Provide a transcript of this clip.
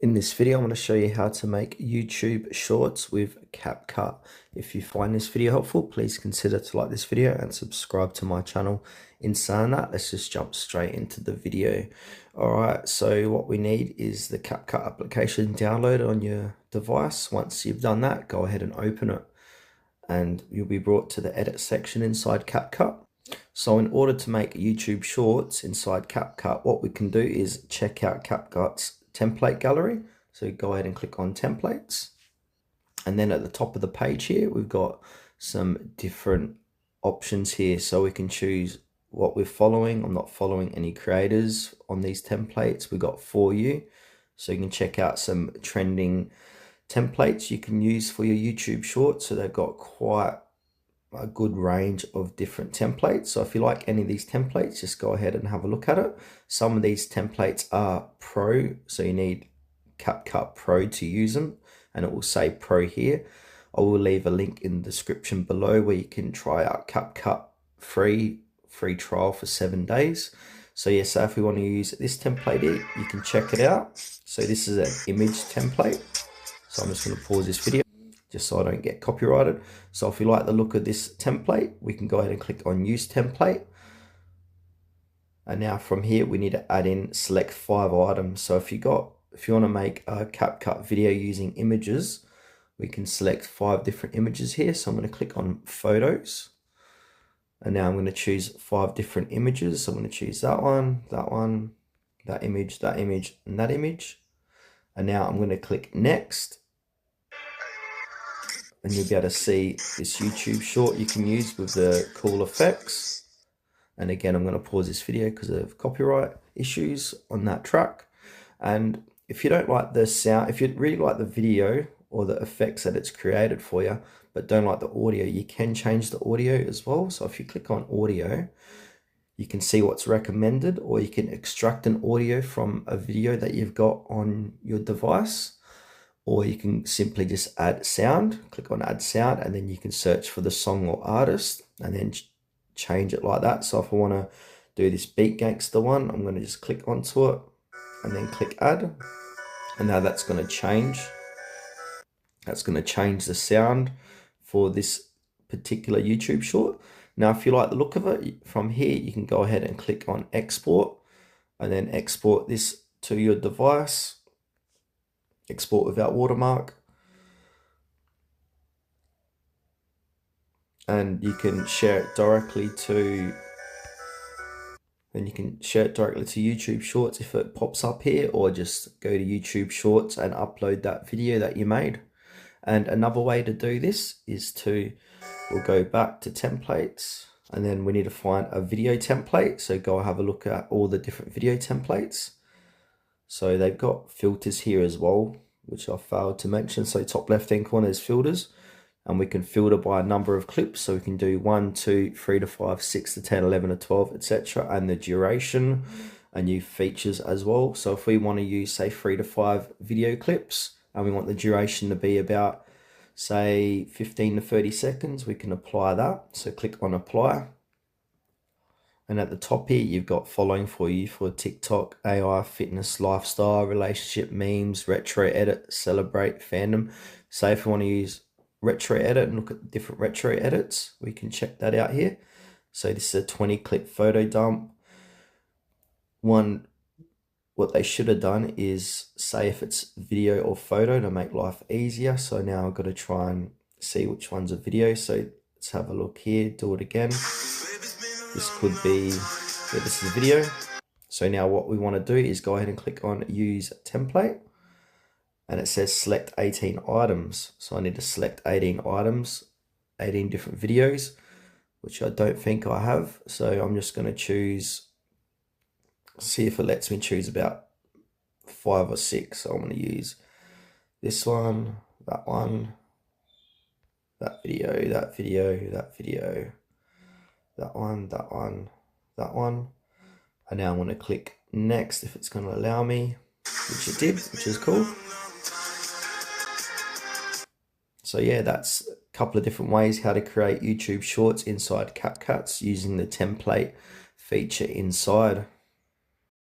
In this video, I'm going to show you how to make YouTube shorts with CapCut. If you find this video helpful, please consider to like this video and subscribe to my channel. In saying that, let's just jump straight into the video. Alright, so what we need is the CapCut application downloaded on your device. Once you've done that, go ahead and open it and you'll be brought to the edit section inside CapCut. So in order to make YouTube shorts inside CapCut, what we can do is check out CapCut's template gallery. So go ahead and click on templates, and then at the top of the page here we've got some different options here, so we can choose what we're following. I'm not following any creators on these templates. We got For You, so you can check out some trending templates you can use for your YouTube shorts. So they've got quite a good range of different templates. So if you like any of these templates, just go ahead and have a look at it. Some of these templates are pro, so you need CapCut Pro to use them, and it will say Pro here. I will leave a link in the description below where you can try out CapCut free trial for 7 days. So yeah, so if we want to use this template here, you can check it out. So this is an image template. So I'm just going to pause this video just so I don't get copyrighted. So if you like the look of this template, we can go ahead and click on Use Template. And now from here, we need to add in select 5 items. So if you want to make a CapCut video using images, we can select 5 different images here. So I'm going to click on Photos. And now I'm going to choose 5 different images. So I'm going to choose that one, that image, and that image. And now I'm going to click Next. And you'll be able to see this YouTube short you can use with the cool effects. And again, I'm going to pause this video because of copyright issues on that track. And if you don't like the sound, if you really like the video or the effects that it's created for you, but don't like the audio, you can change the audio as well. So if you click on audio, you can see what's recommended, or you can extract an audio from a video that you've got on your device. Or you can simply just add sound, click on add sound, and then you can search for the song or artist and then change it like that. So if I want to do this Beat Gangster one, I'm going to just click onto it and then click add. And now that's going to change. That's going to change the sound for this particular YouTube short. Now, if you like the look of it, from here, you can go ahead and click on export and then export this to your device. Export without watermark, and you can share it directly to YouTube Shorts if it pops up here, or just go to YouTube Shorts and upload that video that you made. And another way to do this is we'll go back to templates, and then we need to find a video template. So go have a look at all the different video templates. So they've got filters here as well, which I failed to mention. So top left hand corner is filters, and we can filter by a number of clips. So we can do 1, 2, 3 to 5, 6 to 10, 11 to 12, etc. And the duration and new features as well. So if we want to use, say, 3 to 5 video clips, and we want the duration to be about, say, 15 to 30 seconds, we can apply that. So click on apply. And at the top here, you've got following for you for TikTok, AI, fitness, lifestyle, relationship, memes, retro edit, celebrate, fandom. Say if we want to use retro edit and look at different retro edits, we can check that out here. So this is a 20 clip photo dump. What they should have done is say if it's video or photo to make life easier. So now I've got to try and see which one's a video. So let's have a look here, do it again. This could be, yeah, this is a video. So now what we want to do is go ahead and click on use template, and it says select 18 items. So I need to select 18 items, 18 different videos, which I don't think I have. So I'm just going to choose, see if it lets me choose about 5 or 6. So I'm going to use this one, that video, that video, that video, that one, that one. And now I'm going to click next if it's going to allow me, which it did, which is cool. So yeah, that's a couple of different ways how to create YouTube shorts inside CapCut using the template feature inside.